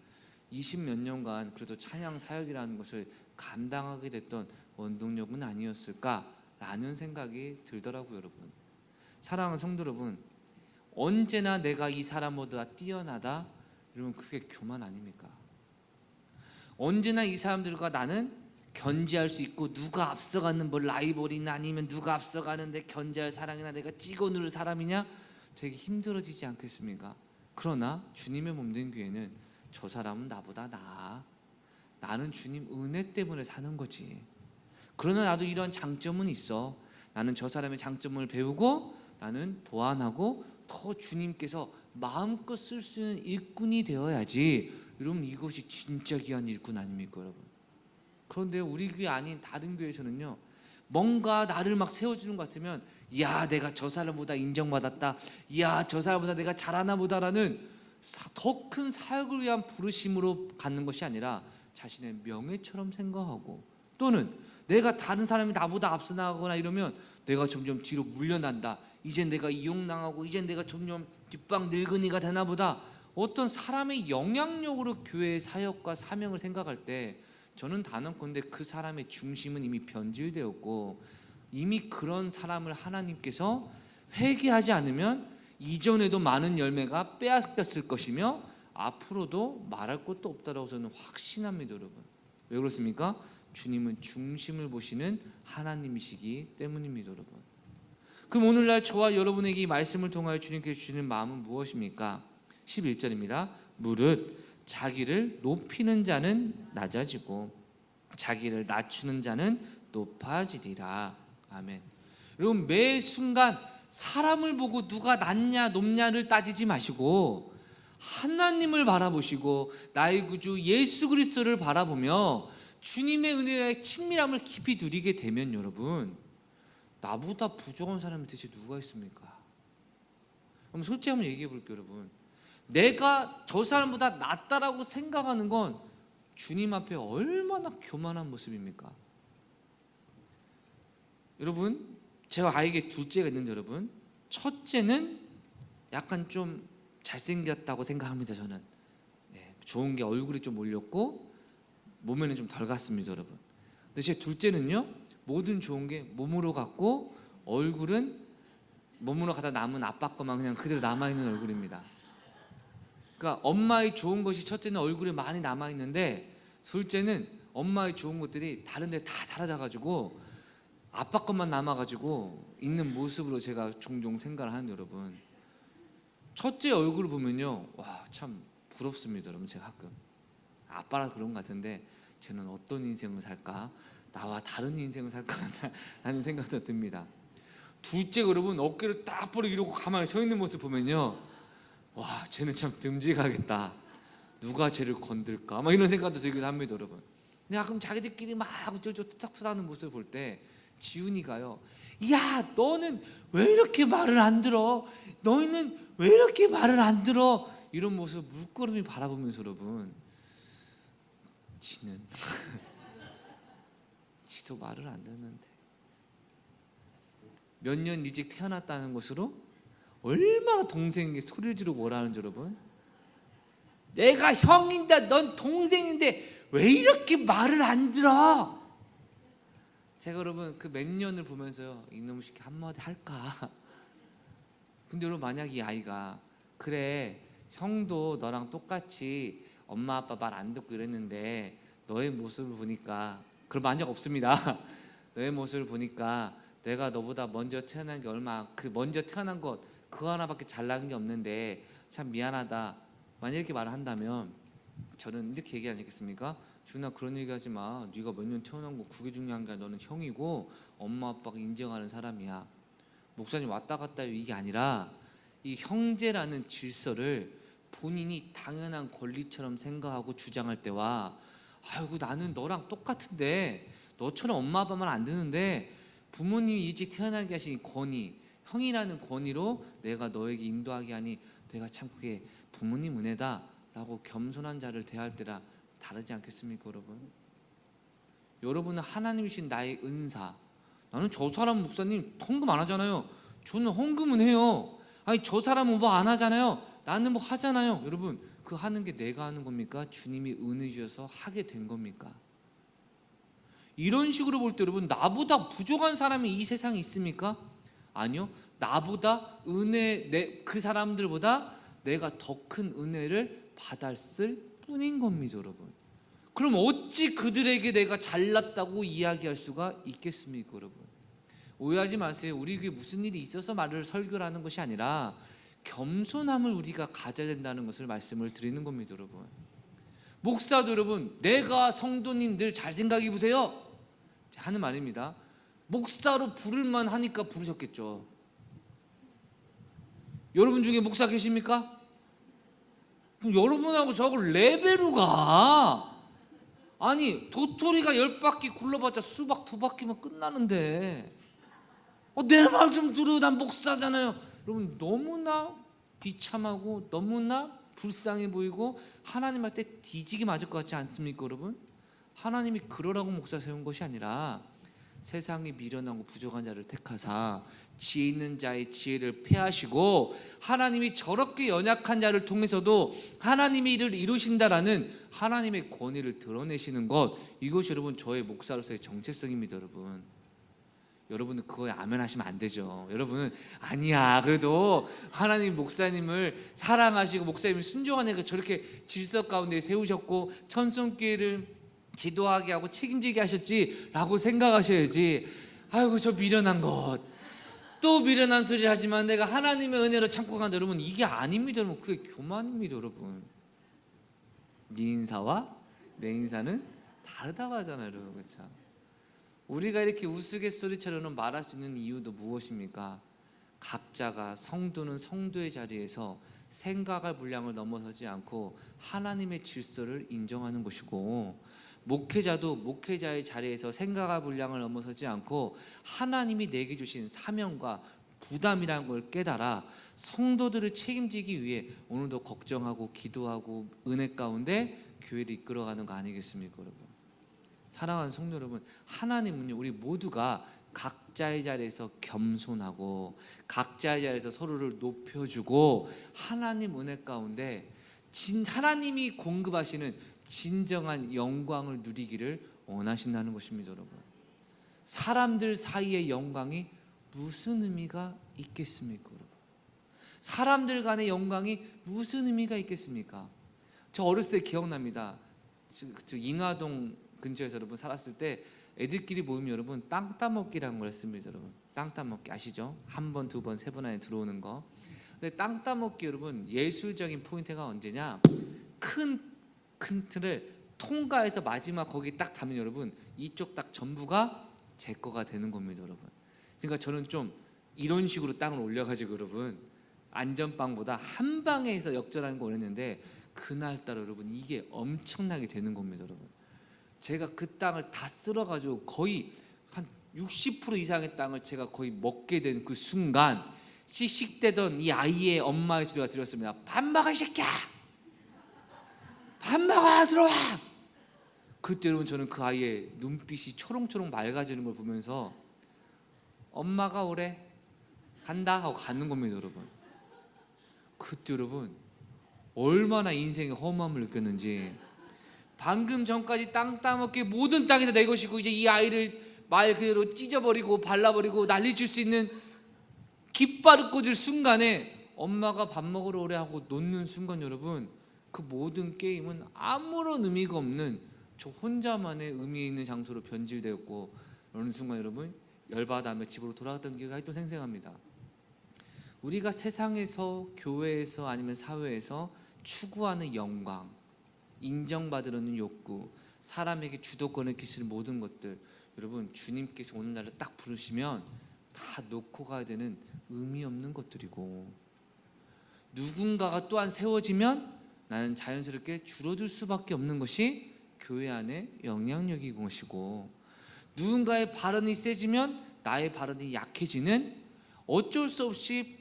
20몇 년간 그래도 찬양 사역이라는 것을 감당하게 됐던 원동력은 아니었을까라는 생각이 들더라고요, 여러분. 사랑하는 성도 여러분, 언제나 내가 이 사람보다 뛰어나다, 여러분 그게 교만 아닙니까? 언제나 이 사람들과 나는 견제할 수 있고, 누가 앞서가는 뭐 라이벌이나 아니면 누가 앞서가는데 견제할 사람이나 내가 찍어 누를 사람이냐 되게 힘들어지지 않겠습니까? 그러나 주님의 몸된 교회는 저 사람은 나보다 나아, 나는 주님 은혜 때문에 사는 거지. 그러나 나도 이런 장점은 있어. 나는 저 사람의 장점을 배우고 나는 보완하고 더 주님께서 마음껏 쓸 수 있는 일꾼이 되어야지. 여러분 이것이 진짜 귀한 일꾼 아닙니까, 여러분? 그런데 우리 교회 아닌 다른 교회에서는요 뭔가 나를 막 세워주는 것 같으면 야 내가 저 사람보다 인정받았다, 야 저 사람보다 내가 잘하나 보다라는 더 큰 사역을 위한 부르심으로 갖는 것이 아니라 자신의 명예처럼 생각하고, 또는 내가 다른 사람이 나보다 앞서 나가거나 이러면 내가 점점 뒤로 물러난다, 이젠 내가 이용당하고 이젠 내가 점점 뒷방 늙은이가 되나 보다, 어떤 사람의 영향력으로 교회의 사역과 사명을 생각할 때 저는 단언컨대 그 사람의 중심은 이미 변질되었고, 이미 그런 사람을 하나님께서 회개하지 않으면 이전에도 많은 열매가 빼앗겼을 것이며 앞으로도 말할 것도 없다라고 저는 확신합니다, 여러분. 왜 그렇습니까? 주님은 중심을 보시는 하나님이시기 때문입니다, 여러분. 그럼 오늘날 저와 여러분에게 이 말씀을 통하여 주님께서 주시는 마음은 무엇입니까? 11절입니다. 무릇 자기를 높이는 자는 낮아지고 자기를 낮추는 자는 높아지리라. 아멘. 여러분 매 순간 사람을 보고 누가 낮냐 높냐를 따지지 마시고 하나님을 바라보시고 나의 구주 예수 그리스도를 바라보며 주님의 은혜의 친밀함을 깊이 누리게 되면 여러분 나보다 부족한 사람이 대체 누가 있습니까? 그럼 솔직히 한번 얘기해 볼게요, 여러분. 내가 저 사람보다 낫다라고 생각하는 건 주님 앞에 얼마나 교만한 모습입니까? 여러분, 제가 아이에게 둘째가 있는데 여러분, 첫째는 약간 좀 잘생겼다고 생각합니다. 저는 좋은 게 얼굴이 좀 올렸고 몸에는 좀 덜 갔습니다, 여러분. 근데 제 둘째는요, 모든 좋은 게 몸으로 갔고 얼굴은 몸으로 가다 남은 아빠 것만 그냥 그대로 남아있는 얼굴입니다. 그러니까 엄마의 좋은 것이 첫째는 얼굴에 많이 남아있는데, 둘째는 엄마의 좋은 것들이 다른 데 다 사라져가지고 아빠 것만 남아가지고 있는 모습으로 제가 종종 생각을 하는 여러분, 첫째 얼굴을 보면요, 와, 참 부럽습니다, 여러분. 제가 가끔 아빠라 그런 것 같은데 쟤는 어떤 인생을 살까? 나와 다른 인생을 살까? 라는 생각도 듭니다. 둘째 여러분, 어깨를 딱 벌리고 이러고 가만히 서 있는 모습 보면요, 와, 쟤는 참 듬직하겠다. 누가 쟤를 건들까? 막 이런 생각도 들기도 합니다, 여러분. 근데 가끔 자기들끼리 막 어쩌고 투닥투닥하는 모습을 볼 때 지훈이가요, 야, 너는 왜 이렇게 말을 안 들어? 너희는 왜 이렇게 말을 안 들어? 이런 모습을 물끄러미 바라보면서 여러분, 지는 지도 말을 안 듣는데 몇 년 일찍 태어났다는 것으로 얼마나 동생에게 소리를 지르고 뭐라 하는지 여러분, 내가 형인데 넌 동생인데 왜 이렇게 말을 안 들어? 제가 여러분 그 몇 년을 보면서요, 이놈의 새끼 한마디 할까? 근데 여러분, 만약 이 아이가 그래, 형도 너랑 똑같이 엄마 아빠 말 안 듣고 이랬는데 너의 모습을 보니까, 그런 만적 없습니다. 너의 모습을 보니까 내가 너보다 먼저 태어난 게 그 먼저 태어난 것 그거 하나밖에 잘난 게 없는데 참 미안하다, 만약 이렇게 말을 한다면 저는 이렇게 얘기 하겠습니까? 준아, 그런 얘기 하지 마. 네가 몇 년 태어난 거 그게 중요한 게 아니라 너는 형이고 엄마 아빠가 인정하는 사람이야. 목사님 왔다 갔다 이게 아니라 이 형제라는 질서를 본인이 당연한 권리처럼 생각하고 주장할 때와, 아이고 나는 너랑 똑같은데 너처럼 엄마 아빠 말 안 듣는데 부모님이 일찍 태어나게 하신 권위, 형이라는 권위로 내가 너에게 인도하게 하니 내가 참 그게 부모님 은혜다 라고 겸손한 자를 대할 때라 다르지 않겠습니까, 여러분? 여러분은 하나님이신 나의 은사. 나는 저 사람 목사님 헌금 안 하잖아요. 저는 헌금은 해요. 아니, 저 사람은 뭐 안 하잖아요. 나는 뭐 하잖아요. 여러분, 그 하는 게 내가 하는 겁니까? 주님이 은혜 주셔서 하게 된 겁니까? 이런 식으로 볼 때 여러분, 나보다 부족한 사람이 이 세상에 있습니까? 아니요. 나보다 그 사람들보다 내가 더 큰 은혜를 받았을 뿐인 겁니다, 여러분. 그럼 어찌 그들에게 내가 잘났다고 이야기할 수가 있겠습니까, 여러분? 오해하지 마세요. 우리 교회 무슨 일이 있어서 말을 설교를 하는 것이 아니라 겸손함을 우리가 가져야 된다는 것을 말씀을 드리는 겁니다, 여러분. 목사도 여러분, 내가 성도님 늘 잘 생각해 보세요 하는 말입니다. 목사로 부를만 하니까 부르셨겠죠. 여러분 중에 목사 계십니까? 그럼 여러분하고 저하고 레벨로 가. 아니, 도토리가 10바퀴 굴러봤자 수박 2바퀴면 끝나는데 내 말 좀 들어, 난 목사잖아요. 여러분, 너무나 비참하고 너무나 불쌍해 보이고 하나님 할 때 뒤지게 맞을 것 같지 않습니까, 여러분? 하나님이 그러라고 목사 세운 것이 아니라 세상에 미련하고 부족한 자를 택하사 지혜 있는 자의 지혜를 폐하시고, 하나님이 저렇게 연약한 자를 통해서도 하나님이 이를 이루신다라는 하나님의 권위를 드러내시는 것, 이것이 여러분 저의 목사로서의 정체성입니다, 여러분. 여러분은 그거에 아멘 하시면 안 되죠. 여러분은 아니야, 그래도 하나님 목사님을 사랑하시고 목사님을 순종하니까 저렇게 질서 가운데 세우셨고 천손교회를 지도하게 하고 책임지게 하셨지 라고 생각하셔야지, 아이고 저 미련한 것, 또 미련한 소리를 하지만 내가 하나님의 은혜로 참고 간다. 여러분, 이게 아닙니다, 여러분. 그게 교만입니다, 여러분. 네 인사와 내 인사는 다르다고 하잖아요, 여러분. 그렇죠? 우리가 이렇게 우스갯소리처럼 말할 수 있는 이유도 무엇입니까? 각자가, 성도는 성도의 자리에서 생각할 분량을 넘어서지 않고 하나님의 질서를 인정하는 것이고, 목회자도 목회자의 자리에서 생각할 분량을 넘어서지 않고 하나님이 내게 주신 사명과 부담이라는 걸 깨달아 성도들을 책임지기 위해 오늘도 걱정하고 기도하고 은혜 가운데 교회를 이끌어가는 거 아니겠습니까, 여러분? 사랑하는 성도 여러분, 하나님은요, 우리 모두가 각자의 자리에서 겸손하고 각자의 자리에서 서로를 높여주고 하나님 은혜 가운데 하나님이 공급하시는 진정한 영광을 누리기를 원하신다는 것입니다. 여러분, 사람들 사이의 영광이 무슨 의미가 있겠습니까? 여러분, 사람들 간의 영광이 무슨 의미가 있겠습니까? 저 어렸을 때 기억납니다. 저 인화동 근처에서 여러분 살았을 때 애들끼리 모이면 여러분 땅 따먹기라는 걸 했습니다. 여러분, 땅 따먹기 아시죠? 한 번, 두 번, 세 번 안에 들어오는 거. 근데 땅 따먹기 여러분 예술적인 포인트가 언제냐? 큰 틀을 통과해서 마지막 거기 딱 닿으면 여러분 이쪽 딱 전부가 제 거가 되는 겁니다. 여러분, 그러니까 저는 좀 이런 식으로 땅을 올려가지고 여러분 안전빵보다 한 방에 해서 역전하는 거 원했는데 그날따라 여러분 이게 엄청나게 되는 겁니다. 여러분, 제가 그 땅을 다 쓸어가지고 거의 한 60% 이상의 땅을 제가 거의 먹게 된 그 순간 씩씩대던 이 아이의 엄마의 소리가 들렸습니다. 밥 먹어 이 새끼야, 밥 먹어 들어와. 그때 여러분 저는 그 아이의 눈빛이 초롱초롱 맑아지는 걸 보면서 엄마가 오래 간다 하고 가는 겁니다. 여러분, 그때 여러분 얼마나 인생의 허무함을 느꼈는지. 방금 전까지 땅 따먹기 모든 땅이 다 내 것이고 이제 이 아이를 말 그대로 찢어버리고 발라버리고 난리칠 수 있는 깃발을 꽂을 순간에 엄마가 밥 먹으러 오래 하고 놓는 순간 여러분 그 모든 게임은 아무런 의미가 없는 저 혼자만의 의미 있는 장소로 변질되었고, 어느 순간 여러분 열받아 집으로 돌아갔던 기회가 또 생생합니다. 우리가 세상에서 교회에서 아니면 사회에서 추구하는 영광, 인정받으려는 욕구, 사람에게 주도권을 끼치는 모든 것들, 여러분 주님께서 오늘날에 딱 부르시면 다 놓고 가야 되는 의미 없는 것들이고, 누군가가 또한 세워지면 나는 자연스럽게 줄어들 수밖에 없는 것이 교회 안에 영향력인 것이고, 누군가의 발언이 세지면 나의 발언이 약해지는, 어쩔 수 없이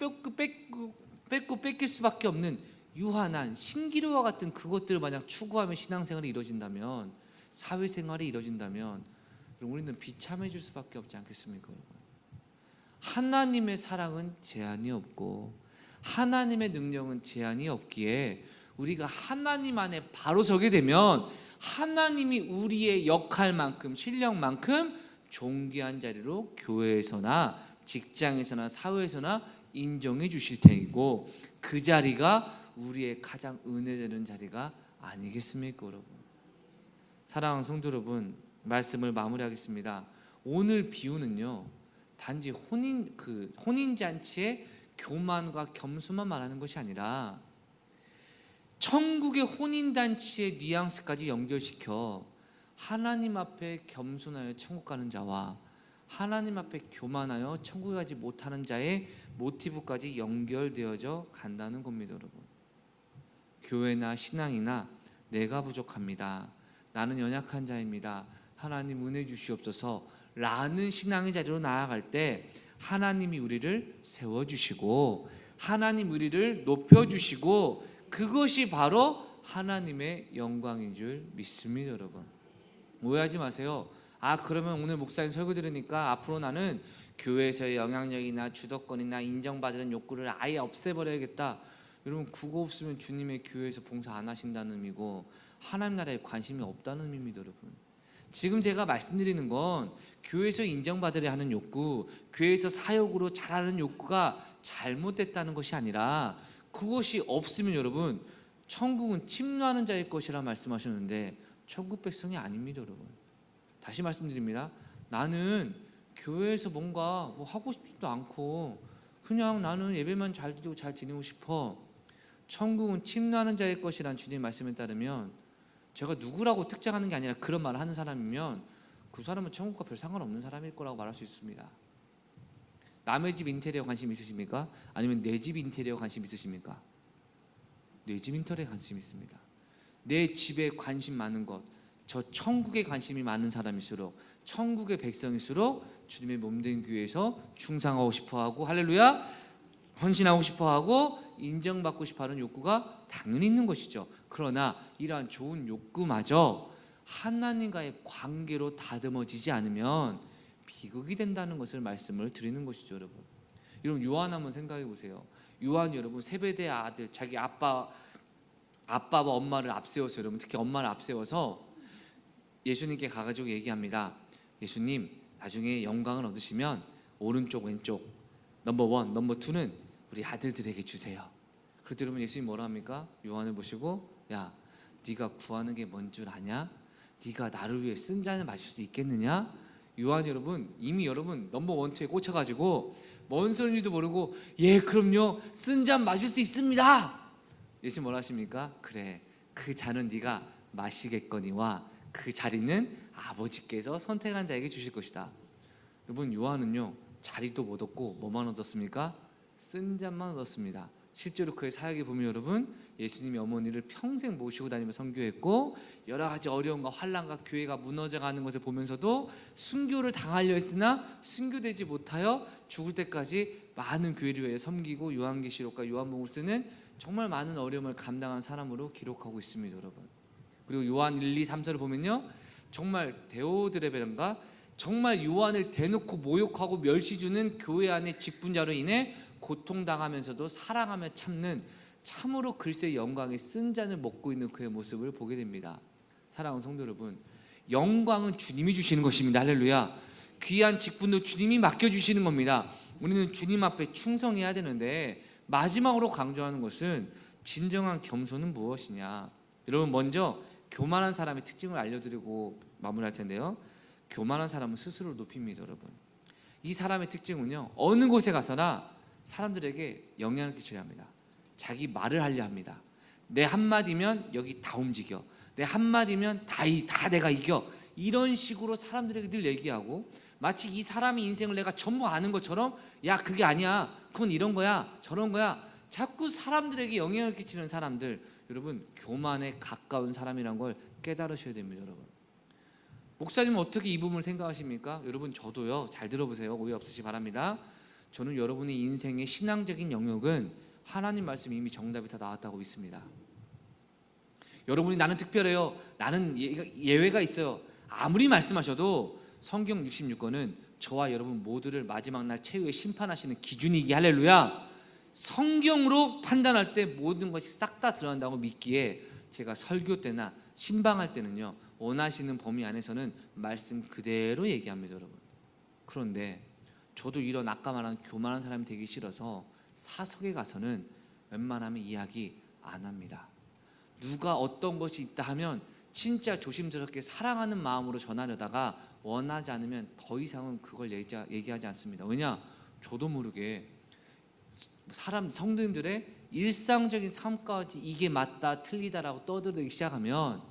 뺏고 뺏길 수밖에 없는 유한한 신기루와 같은 그것들을 만약 추구하며 신앙생활이 이루어진다면, 사회생활이 이루어진다면 우리는 비참해질 수밖에 없지 않겠습니까? 여러분, 하나님의 사랑은 제한이 없고 하나님의 능력은 제한이 없기에 우리가 하나님 안에 바로 서게 되면 하나님이 우리의 역할만큼 실력만큼 존귀한 자리로 교회에서나 직장에서나 사회에서나 인정해 주실 테이고, 그 자리가 우리의 가장 은혜되는 자리가 아니겠습니까? 여러분, 사랑하는 성도 여러분, 말씀을 마무리하겠습니다. 오늘 비유는요 단지 혼인잔치의 교만과 겸손만 말하는 것이 아니라 천국의 혼인잔치의 뉘앙스까지 연결시켜 하나님 앞에 겸손하여 천국 가는 자와 하나님 앞에 교만하여 천국에 가지 못하는 자의 모티브까지 연결되어져 간다는 겁니다. 여러분, 교회나 신앙이나 내가 부족합니다, 나는 연약한 자입니다, 하나님 은혜 주시옵소서 라는 신앙의 자리로 나아갈 때 하나님이 우리를 세워주시고 하나님 우리를 높여주시고 그것이 바로 하나님의 영광인 줄 믿습니다. 여러분, 오해하지 마세요. 그러면 오늘 목사님 설교 들으니까 앞으로 나는 교회에서의 영향력이나 주도권이나 인정받으는 욕구를 아예 없애버려야겠다. 여러분, 그거 없으면 주님의 교회에서 봉사 안 하신다는 의미고 하나님 나라에 관심이 없다는 의미입니다. 여러분, 지금 제가 말씀드리는 건 교회에서 인정받으려 하는 욕구, 교회에서 사역으로 잘하는 욕구가 잘못됐다는 것이 아니라, 그것이 없으면 여러분 천국은 침노하는 자의 것이라 말씀하셨는데 천국 백성이 아닙니다. 여러분, 다시 말씀드립니다. 나는 교회에서 뭔가 하고 싶지도 않고 그냥 나는 예배만 잘 드리고 잘 지내고 싶어, 천국은 침노하는 자의 것이란 주님의 말씀에 따르면, 제가 누구라고 특정하는 게 아니라 그런 말을 하는 사람이면 그 사람은 천국과 별 상관없는 사람일 거라고 말할 수 있습니다. 남의 집 인테리어 관심 있으십니까? 아니면 내 집 인테리어 관심 있으십니까? 내 집 인테리어에 관심 있습니다. 내 집에 관심 많은 것, 저 천국에 관심이 많은 사람일수록, 천국의 백성일수록 주님의 몸된 교회에서 충성하고 싶어하고, 할렐루야, 헌신하고 싶어하고 인정받고 싶어하는 욕구가 당연히 있는 것이죠. 그러나 이러한 좋은 욕구마저 하나님과의 관계로 다듬어지지 않으면 비극이 된다는 것을 말씀을 드리는 것이죠, 여러분. 여러분 요한 한번 생각해 보세요. 요한 여러분 세베대 아들 자기 아빠와 엄마를 앞세워서 여러분 특히 엄마를 앞세워서 예수님께 가가지고 얘기합니다. 예수님 나중에 영광을 얻으시면 오른쪽 왼쪽 넘버 원 넘버 투는 우리 아들들에게 주세요. 그때 여러분 예수님 뭐라 합니까? 요한을 보시고 야 네가 구하는 게 뭔 줄 아냐? 네가 나를 위해 쓴 잔을 마실 수 있겠느냐? 요한 여러분 이미 여러분 넘버 원 투에 꽂혀가지고 뭔 소리인지도 모르고 예 그럼요 쓴 잔 마실 수 있습니다. 예수님 뭐라 하십니까? 그래 그 잔은 네가 마시겠거니와 그 자리는 아버지께서 선택한 자에게 주실 것이다. 여러분 요한은요 자리도 못 얻고 뭐만 얻었습니까? 쓴 잔만 얻었습니다. 실제로 그의 사역에 보면 여러분 예수님이 어머니를 평생 모시고 다니며 선교했고 여러 가지 어려움과 환난과 교회가 무너져가는 것을 보면서도 순교를 당하려 했으나 순교되지 못하여 죽을 때까지 많은 교회를 위해 섬기고 요한계시록과 요한복음을 쓰는 정말 많은 어려움을 감당한 사람으로 기록하고 있습니다, 여러분. 그리고 요한 1, 2, 3절을 보면요 정말 데오드레베른가 정말 요한을 대놓고 모욕하고 멸시주는 교회 안의 직분자로 인해 고통당하면서도 사랑하며 참는 참으로 글쎄 영광의 쓴 잔을 먹고 있는 그의 모습을 보게 됩니다. 사랑하는 성도 여러분, 영광은 주님이 주시는 것입니다. 할렐루야. 귀한 직분도 주님이 맡겨주시는 겁니다. 우리는 주님 앞에 충성해야 되는데 마지막으로 강조하는 것은 진정한 겸손은 무엇이냐. 여러분 먼저 교만한 사람의 특징을 알려드리고 마무리할 텐데요, 교만한 사람은 스스로를 높입니다. 여러분 이 사람의 특징은요 어느 곳에 가서나 사람들에게 영향을 끼쳐야 합니다. 자기 말을 하려 합니다. 내 한마디면 여기 다 움직여, 내 한마디면 다 내가 이겨, 이런 식으로 사람들에게 늘 얘기하고 마치 이 사람의 인생을 내가 전부 아는 것처럼 야 그게 아니야, 그건 이런 거야 저런 거야, 자꾸 사람들에게 영향을 끼치는 사람들, 여러분 교만에 가까운 사람이란 걸 깨달으셔야 됩니다. 여러분 목사님은 어떻게 이 부분을 생각하십니까? 여러분 저도요 잘 들어보세요. 오해 없으시기 바랍니다. 저는 여러분의 인생의 신앙적인 영역은 하나님 말씀이 이미 정답이 다 나왔다고 믿습니다. 여러분이 나는 특별해요, 나는 예외가 있어요, 아무리 말씀하셔도 성경 66권은 저와 여러분 모두를 마지막 날 최후에 심판하시는 기준이기 할렐루야. 성경으로 판단할 때 모든 것이 싹 다 드러난다고 믿기에 제가 설교 때나 신방할 때는요 원하시는 범위 안에서는 말씀 그대로 얘기합니다. 여러분 그런데 저도 이런 아까 말한 교만한 사람이 되기 싫어서 사석에 가서는 웬만하면 이야기 안 합니다. 누가 어떤 것이 있다 하면 진짜 조심스럽게 사랑하는 마음으로 전하려다가 원하지 않으면 더 이상은 그걸 얘기하지 않습니다. 왜냐? 저도 모르게 성도님들의 일상적인 삶까지 이게 맞다 틀리다라고 떠들기 시작하면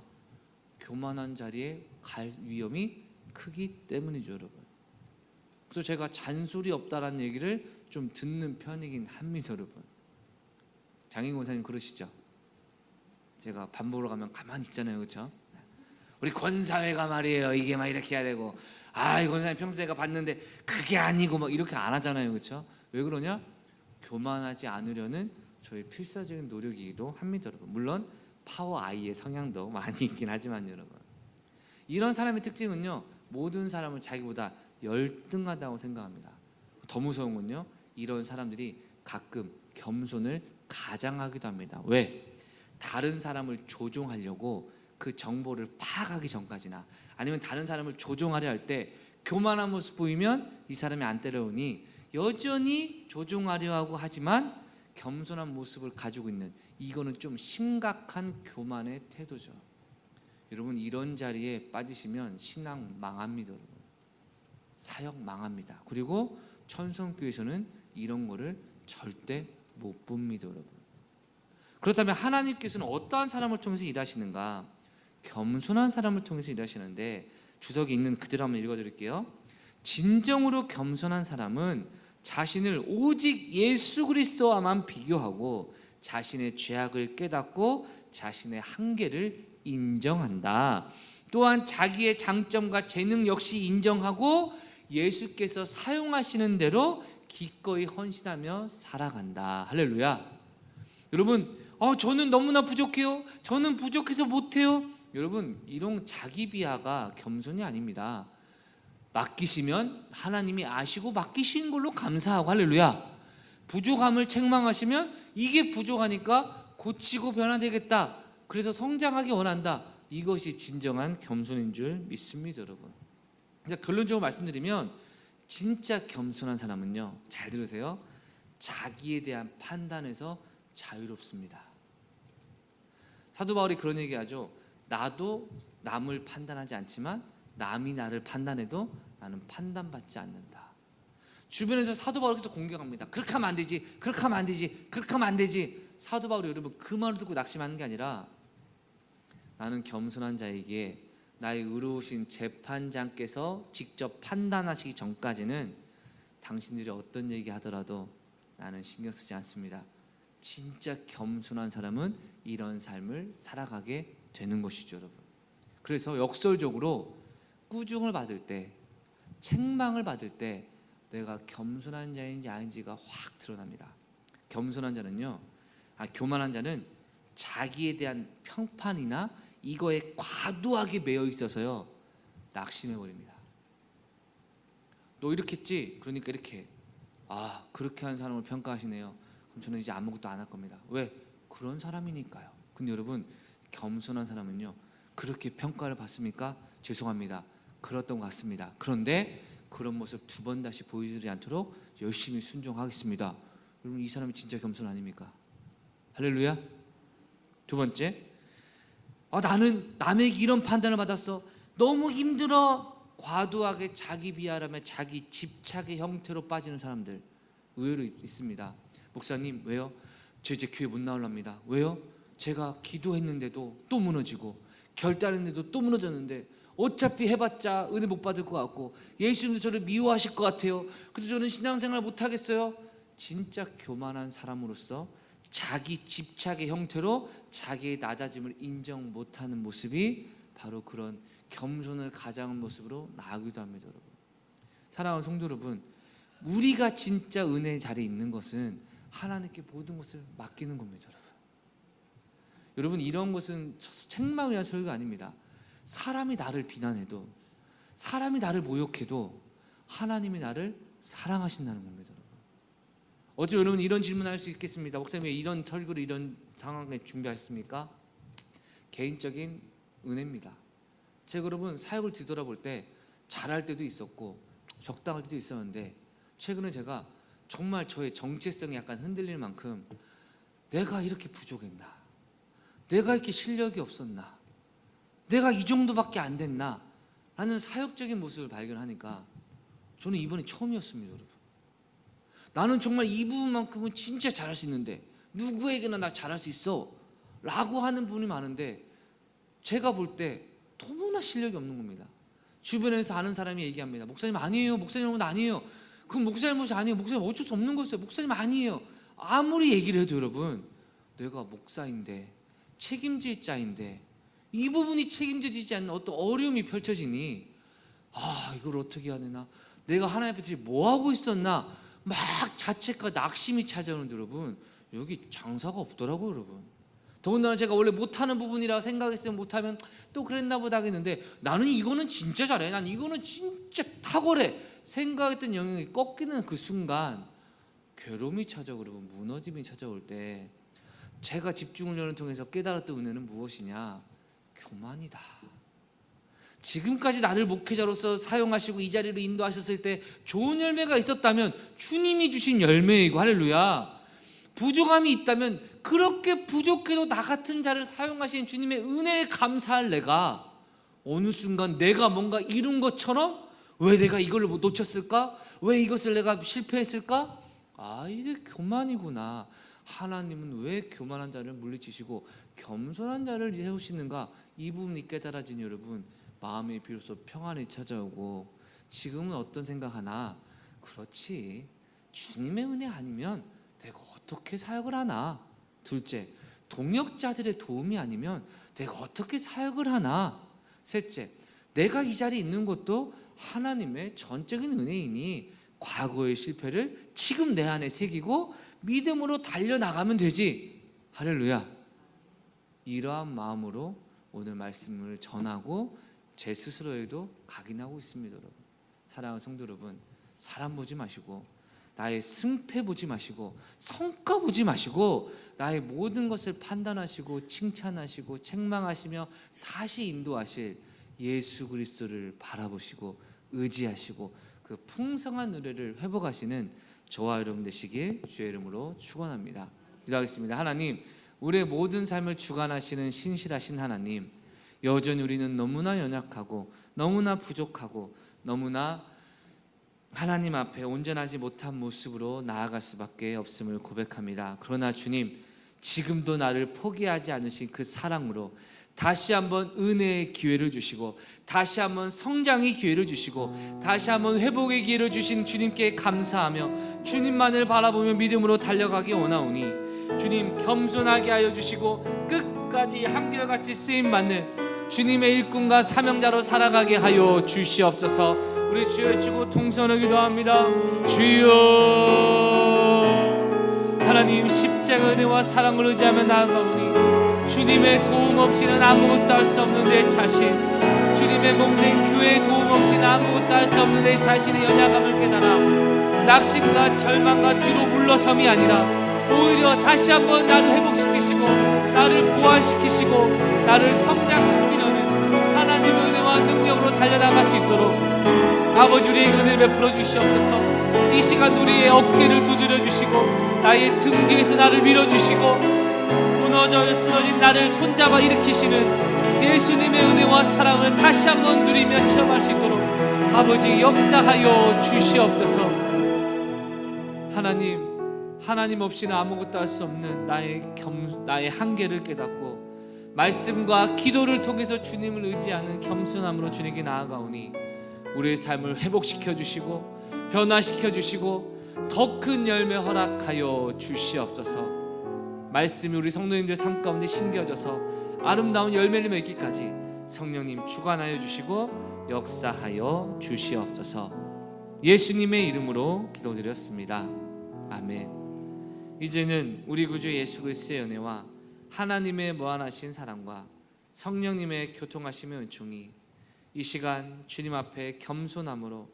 교만한 자리에 갈 위험이 크기 때문이죠, 여러분. 그래서 제가 잔소리 없다라는 얘기를 좀 듣는 편이긴 합니다, 여러분. 장인 권사님 그러시죠? 제가 밥 먹으러 가면 가만히 있잖아요, 그렇죠? 우리 권사회가 말이에요, 이게 막 이렇게 해야 되고, 이 권사님 평소에 내가 봤는데 그게 아니고 막 이렇게 안 하잖아요, 그렇죠? 왜 그러냐? 교만하지 않으려는 저의 필사적인 노력이기도 합니다, 여러분. 물론 파워 아이의 성향도 많이 있긴 하지만 여러분, 이런 사람의 특징은요 모든 사람을 자기보다 열등하다고 생각합니다. 더 무서운 건요 이런 사람들이 가끔 겸손을 가장하기도 합니다. 왜? 다른 사람을 조종하려고 그 정보를 파악하기 전까지나 아니면 다른 사람을 조종하려 할 때 교만한 모습 보이면 이 사람이 안 때려오니 여전히 조종하려 하고 하지만 겸손한 모습을 가지고 있는, 이거는 좀 심각한 교만의 태도죠. 여러분 이런 자리에 빠지시면 신앙 망합니다. 여러분 사역 망합니다. 그리고 천성교회에서는 이런 거를 절대 못 봅니다. 여러분 그렇다면 하나님께서는 어떠한 사람을 통해서 일하시는가? 겸손한 사람을 통해서 일하시는데 주석이 있는 그대로 한번 읽어드릴게요. 진정으로 겸손한 사람은 자신을 오직 예수 그리스도와만 비교하고 자신의 죄악을 깨닫고 자신의 한계를 인정한다. 또한 자기의 장점과 재능 역시 인정하고 예수께서 사용하시는 대로 기꺼이 헌신하며 살아간다. 할렐루야. 여러분 저는 너무나 부족해요, 저는 부족해서 못해요. 여러분 이런 자기 비하가 겸손이 아닙니다. 맡기시면 하나님이 아시고 맡기신 걸로 감사하고, 할렐루야. 부족함을 책망하시면 이게 부족하니까 고치고 변화되겠다, 그래서 성장하기 원한다, 이것이 진정한 겸손인 줄 믿습니다, 여러분. 결론적으로 말씀드리면 진짜 겸손한 사람은요, 잘 들으세요, 자기에 대한 판단에서 자유롭습니다. 사도 바울이 그런 얘기하죠. 나도 남을 판단하지 않지만 남이 나를 판단해도 나는 판단받지 않는다. 주변에서 사도 바울을 계속 공격합니다. 그렇게 하면 안 되지, 그렇게 하면 안 되지, 그렇게 하면 안 되지. 사도 바울이 여러분 그 말을 듣고 낙심하는 게 아니라, 나는 겸손한 자에게 나의 의로우신 재판장께서 직접 판단하시기 전까지는 당신들이 어떤 얘기 하더라도 나는 신경 쓰지 않습니다. 진짜 겸손한 사람은 이런 삶을 살아가게 되는 것이죠, 여러분. 그래서 역설적으로 꾸중을 받을 때, 책망을 받을 때 내가 겸손한 자인지 아닌지가 확 드러납니다. 겸손한 자는요, 교만한 자는 자기에 대한 평판이나 이거에 과도하게 매여 있어서요, 낙심해 버립니다. 너 이렇게 했지? 그러니까 이렇게. 그렇게 한 사람을 평가하시네요. 그럼 저는 이제 아무것도 안 할 겁니다. 왜? 그런 사람이니까요. 근데 여러분, 겸손한 사람은요, 그렇게 평가를 받습니까? 죄송합니다, 그랬던 것 같습니다. 그런데 그런 모습 두 번 다시 보여주지 않도록 열심히 순종하겠습니다. 여러분, 이 사람이 진짜 겸손 아닙니까? 할렐루야. 두 번째, 나는 남에게 이런 판단을 받았어, 너무 힘들어. 과도하게 자기 비하라며 자기 집착의 형태로 빠지는 사람들 의외로 있습니다. 목사님, 왜요? 저 이제 교회 못 나오랍니다. 왜요? 제가 기도했는데도 또 무너지고, 결단했는데도 또 무너졌는데, 어차피 해봤자 은혜 못 받을 것 같고, 예수님도 저를 미워하실 것 같아요. 그래서 저는 신앙생활 못 하겠어요. 진짜 교만한 사람으로서 자기 집착의 형태로 자기의 낮아짐을 인정 못하는 모습이 바로 그런 겸손을 가장한 모습으로 나아가기도 합니다, 여러분. 사랑하는 성도 여러분, 우리가 진짜 은혜의 자리에 있는 것은 하나님께 모든 것을 맡기는 겁니다, 여러분. 여러분, 이런 것은 책망을 위한 설교가 아닙니다. 사람이 나를 비난해도, 사람이 나를 모욕해도 하나님이 나를 사랑하신다는 겁니다, 여러분. 어제 여러분 이런 질문을 할 수 있겠습니다. 목사님, 왜 이런 설교를 이런 상황에 준비하셨습니까? 개인적인 은혜입니다. 제가 여러분 사역을 뒤돌아볼 때 잘할 때도 있었고 적당할 때도 있었는데, 최근에 제가 정말 저의 정체성이 약간 흔들릴 만큼 내가 이렇게 부족했나, 내가 이렇게 실력이 없었나, 내가 이 정도밖에 안 됐나 라는 사역적인 모습을 발견하니까 저는 이번이 처음이었습니다, 여러분. 나는 정말 이 부분만큼은 진짜 잘할 수 있는데, 누구에게나 나 잘할 수 있어 라고 하는 분이 많은데, 제가 볼 때 너무나 실력이 없는 겁니다. 주변에서 아는 사람이 얘기합니다. 목사님 아니에요, 목사님은 아니에요, 그건 목사님 잘못이 아니에요, 목사님 어쩔 수 없는 거였어요, 목사님 아니에요. 아무리 얘기를 해도 여러분, 내가 목사인데, 책임질 자인데 이 부분이 책임져지지 않는 어떤 어려움이 펼쳐지니, 이걸 어떻게 해야 되나, 내가 하나님 앞에 뭐 하고 있었나, 막 자책과 낙심이 찾아오는데 여러분, 여기 장사가 없더라고요, 여러분. 더군다나 제가 원래 못하는 부분이라 생각했으면 못하면 또 그랬나 보다 하겠는데, 나는 이거는 진짜 잘해, 난 이거는 진짜 탁월해 생각했던 영역이 꺾이는 그 순간 괴로움이 찾아오고, 여러분, 무너짐이 찾아올 때 제가 집중훈련을 통해서 깨달았던 은혜는 무엇이냐? 교만이다. 지금까지 나를 목회자로서 사용하시고 이 자리로 인도하셨을 때 좋은 열매가 있었다면 주님이 주신 열매이고, 할렐루야. 부족함이 있다면 그렇게 부족해도 나 같은 자를 사용하신 주님의 은혜에 감사할 내가, 어느 순간 내가 뭔가 이룬 것처럼, 왜 내가 이걸 놓쳤을까? 왜 이것을 내가 실패했을까? 이게 교만이구나. 하나님은 왜 교만한 자를 물리치시고 겸손한 자를 세우시는가? 이 부분이 깨달아진 여러분, 마음에 비로소 평안이 찾아오고, 지금은 어떤 생각하나? 그렇지, 주님의 은혜 아니면 내가 어떻게 사역을 하나? 둘째, 동역자들의 도움이 아니면 내가 어떻게 사역을 하나? 셋째, 내가 이 자리에 있는 것도 하나님의 전적인 은혜이니 과거의 실패를 지금 내 안에 새기고 믿음으로 달려나가면 되지. 할렐루야. 이러한 마음으로 오늘 말씀을 전하고 제 스스로에도 각인하고 있습니다, 여러분. 사랑하는 성도 여러분, 사람 보지 마시고 나의 승패 보지 마시고 성과 보지 마시고 나의 모든 것을 판단하시고 칭찬하시고 책망하시며 다시 인도하실 예수 그리스도를 바라보시고 의지하시고 그 풍성한 은혜를 회복하시는 저와 여러분 되시길 주의 이름으로 축원합니다. 기도하겠습니다. 하나님, 우리의 모든 삶을 주관하시는 신실하신 하나님, 여전히 우리는 너무나 연약하고 너무나 부족하고 너무나 하나님 앞에 온전하지 못한 모습으로 나아갈 수밖에 없음을 고백합니다. 그러나 주님, 지금도 나를 포기하지 않으신 그 사랑으로 다시 한번 은혜의 기회를 주시고 다시 한번 성장의 기회를 주시고 다시 한번 회복의 기회를 주신 주님께 감사하며 주님만을 바라보며 믿음으로 달려가기 원하오니 주님, 겸손하게 하여 주시고 끝까지 한결같이 쓰임받는 주님의 일꾼과 사명자로 살아가게 하여 주시옵소서. 우리 주여 외치고 통성으로 기도합니다. 주여, 하나님, 십자가 은혜와 사랑을 의지하며 나아가오니 주님의 도움 없이는 아무것도 할 수 없는 내 자신, 주님의 목된 교회의 도움 없이는 아무것도 할 수 없는 내 자신의 연약함을 깨달아 낙심과 절망과 뒤로 물러섬이 아니라 오히려 다시 한번 나를 회복시키시고 나를 보완시키시고 나를 성장시키려는 하나님의 은혜와 능력으로 달려나갈 수 있도록 아버지, 우리의 은혜를 베풀어 주시옵소서. 이 시간 우리의 어깨를 두드려 주시고 나의 등 뒤에서 나를 밀어주시고 무너져 쓰러진 나를 손잡아 일으키시는 예수님의 은혜와 사랑을 다시 한번 누리며 체험할 수 있도록 아버지 역사하여 주시옵소서. 하나님 없이는 아무것도 할 수 없는 나의 한계를 깨닫고 말씀과 기도를 통해서 주님을 의지하는 겸손함으로 주님께 나아가오니 우리의 삶을 회복시켜 주시고 변화시켜 주시고 더 큰 열매 허락하여 주시옵소서. 말씀이 우리 성도님들 삶 가운데 심겨져서 아름다운 열매를 맺기까지 성령님 주관하여 주시고 역사하여 주시옵소서. 예수님의 이름으로 기도드렸습니다. 아멘. 이제는 우리 구주 예수 그리스도의 은혜와 하나님의 무한하신 사랑과 성령님의 교통하심의 은총이 이 시간 주님 앞에 겸손함으로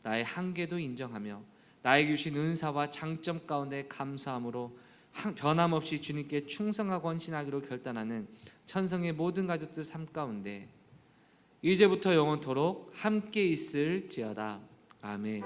나의 한계도 인정하며 나에게 주신 은사와 장점 가운데 감사함으로 변함없이 주님께 충성하고 헌신하기로 결단하는 천성의 모든 가족들 삶 가운데 이제부터 영원토록 함께 있을지어다. 아멘.